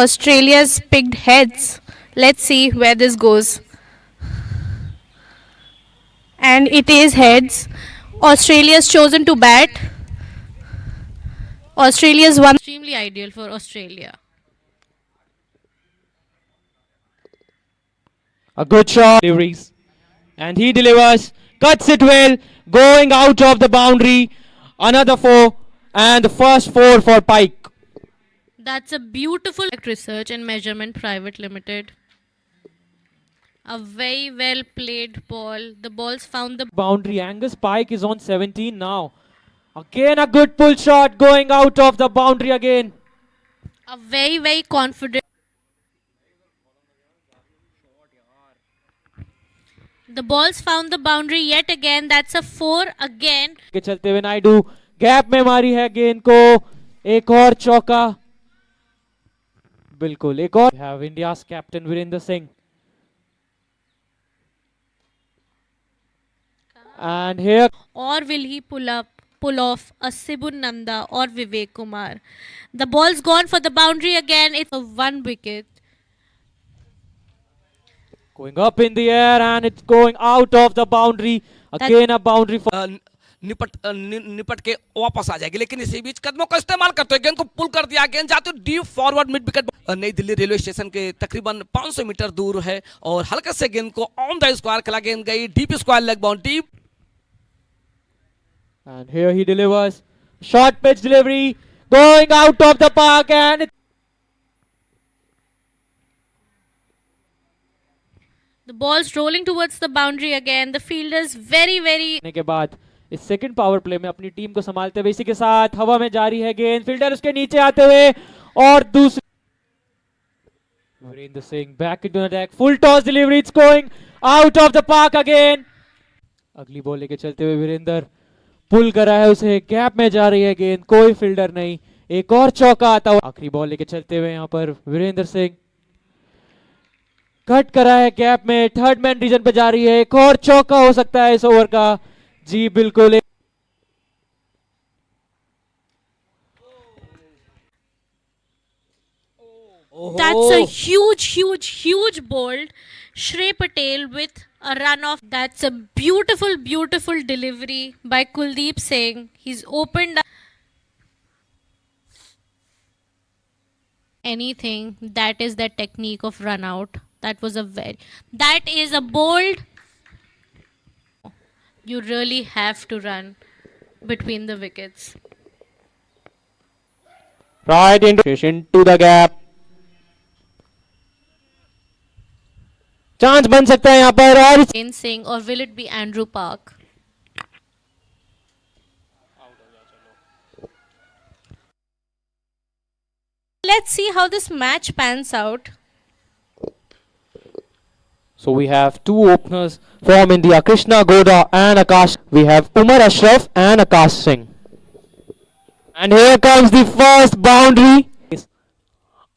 Australia's picked heads. Let's see where this goes. And it is heads. Australia's chosen to bat. Australia's won. Extremely ideal for Australia. A good shot. Deliveries. And he delivers. Cuts it well. Going out of the boundary. Another four. And the first four for Pike. That's a beautiful research and measurement private limited. A very well played ball. The ball's found the Boundary. Angus Pike is on 17 now. Again a good pull shot going out of the boundary again. a very confident. The ball's found the boundary yet again. That's a four again. के चलते हुए Naidu gap में मारी है गेंद को. एक और चौका. बिल्कुल एक और. have India's captain Virender Singh. And here Or will he pull off a Sibun Nanda or Vivek Kumar? The ball's gone for the boundary again. It's a one wicket. going up in the air and it's going out of the boundary. Again a boundary for निपट के वापस आ जाएगी, लेकिन इसी बीच कदमों का इस्तेमाल करते हुए गेंद को पुल कर दिया. गेंद जाती है डीप फॉरवर्ड मिड विकेट. नई दिल्ली रेलवे स्टेशन के तकरीबन 500 मीटर दूर है और हल्के से गेंद को ऑन द स्क्वायर खेला. गेंद गई deep square leg boundary. and here he delivers. Short pitch delivery going out of the park and The ball's rolling towards the boundary again. The fielder's very. के बाद इस सेकंड पावर प्ले में अपनी team को संभालते हुए इसी के साथ हवा में जारी है गेंद. फील्डर उसके नीचे आते हुए और दूसरी. Virender Singh back into attack. Full toss delivery. It's going out of the park again. अगली बॉल लेके चलते हुए वीरेंद्र पुल करा है उसे. गैप में जा रही है गेंद. कोई फील्डर नहीं. एक और चौका आता हुआ. आखिरी बॉल लेके चलते हुए यहाँ पर वीरेंद्र सिंह कट करा है गैप में. थर्ड मैन रीजन पे जा रही है. एक और चौका हो सकता है इस ओवर का. जी बिल्कुल. That's a huge bold. Shrey Patel with a run off. That's a beautiful delivery by Kuldeep Singh. He's opened up anything. That is the technique of run out. That is a bold. You really have to run between the wickets. Right into the gap. Chance बन सकता है यहाँ पर. और Jane Singh or will it be Andrew Park? Let's see how this match pans out. So we have two openers from India, Krishna Goda and Akash. We have Umar Ashraf and Akash Singh. And here comes the first boundary.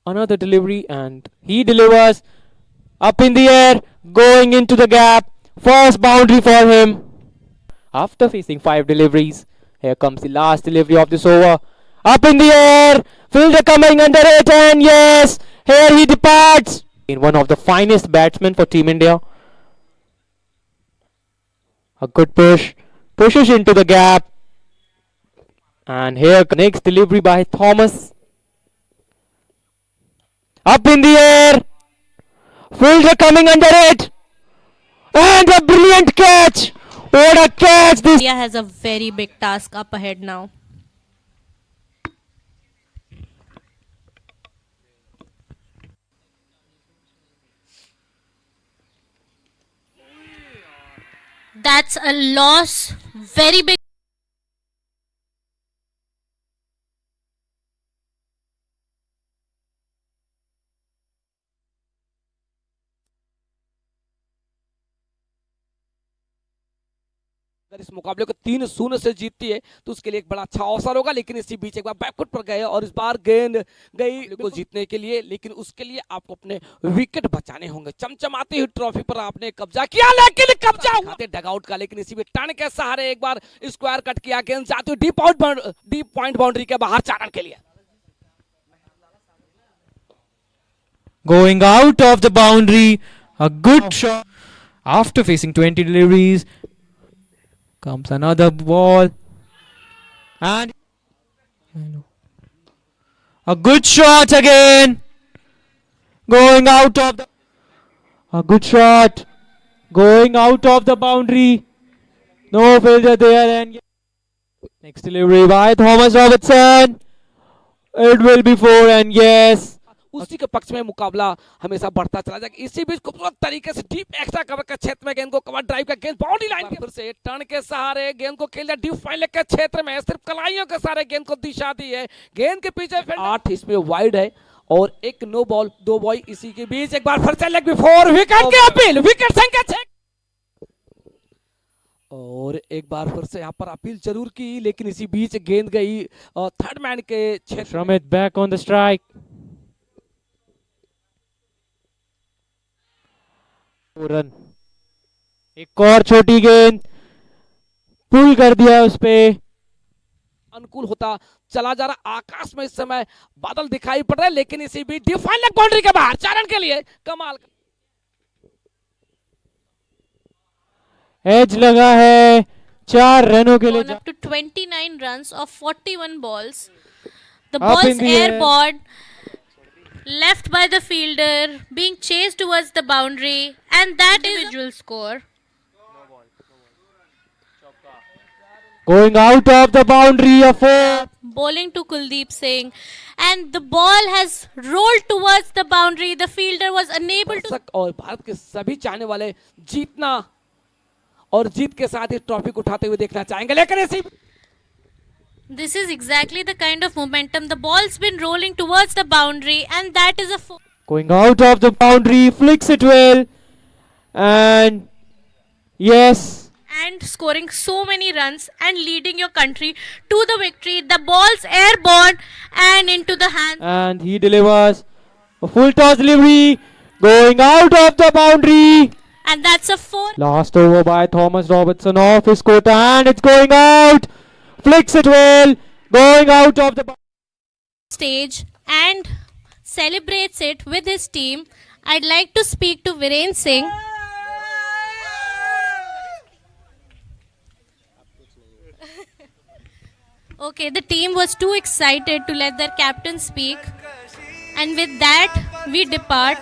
Another delivery and he delivers up in the air, going into the gap. First boundary for him. After facing 5 deliveries, here comes the last delivery of this over. Up in the air, fielder coming under it, and yes, here he departs. In one of the finest batsmen for Team India. A good push, pushes into the gap. And here next delivery by Thomas. Up in the air, fielder coming under it, and a brilliant catch. What a catch this. India has a very big task up ahead now. That's a loss. Very big. अगर इस मुकाबले को 3-0 से जीतती है तो उसके लिए एक बड़ा अच्छा अवसर होगा, लेकिन इसी बीच एक बार बैकफुट पर गए और इस बार गेंद गई को जीतने के लिए, लेकिन उसके लिए आपको अपने विकेट बचाने होंगे। चमचमाती हुई ट्रॉफी पर आपने कब्जा किया, लेकिन कब्जा हुआ डगआउट का, लेकिन इसी में टर्न के सहारे एक बार स्क्वायर कट किया, गेंद जाती हुई डीप पॉइंट बाउंड्री के बाहर चारण के लिए। Going out of the boundary, a good shot. After facing 20 deliveries, comes another ball. And a good shot again. Going out of the... A good shot. Going out of the boundary. No failure there. And next delivery by Thomas Robertson. It will be 4 and yes. उसी के पक्ष में मुकाबला हमेशा बढ़ता चला जाएगा। इसी बीच खूबसूरत तरीके से डीप एक्स्ट्रा कवर के क्षेत्र में गेंद को कवर ड्राइव का गेंद बाउंड्री लाइन के फिर से टर्न के सहारे गेंद को खेल दिया डीप फाइनल के क्षेत्र में, सिर्फ कलाइयों के सहारे गेंद को दिशा दी है। गेंद के पीछे 8 इसमें वाइड है और एक नो बॉल 2 बॉय। इसी के बीच एक बार फिर से लेग बिफोर विकेट की अपील, विकेट संख्या 6 और एक बार फिर से यहाँ पर अपील जरूर की, लेकिन इसी बीच गेंद गई थर्ड मैन के क्षेत्र। Shamit back on the strike. Run, एक और छोटी गेंद पुल कर दिया उस पे। अनुकूल होता चला जा रहा। आकाश में इस समय बादल दिखाई पड़ रहे हैं, लेकिन इसी बीच डिफाइन लेग बाउंड्री के बाहर चारण के लिए कमाल। एज लगा है 4 रनों के लिए। Up to 29 runs of 41 balls. The Up ball's in the air. airborne, left by the fielder, being chased towards the boundary, and that is individual score. Going out of the boundary, a 4. Bowling to Kuldeep Singh, and the ball has rolled towards the boundary. The fielder was unable to. दर्शक और भारत के सभी चाहने वाले जीतना और जीत के साथ ही ट्रॉफी को उठाते हुए देखना चाहेंगे, लेकिन ऐसी This is exactly the kind of momentum. The ball's been rolling towards the boundary, and that is a 4. Going out of the boundary, flicks it well, and yes. And scoring so many runs and leading your country to the victory. The ball's airborne and into the hands. And he delivers a full toss delivery, going out of the boundary. And that's a 4. Last over by Thomas Robertson off his quota, and it's going out. Flicks it well, going out of the Stage and celebrates it with his team. I'd like to speak to Viren Singh. Okay, the team was too excited to let their captain speak. And with that, we depart.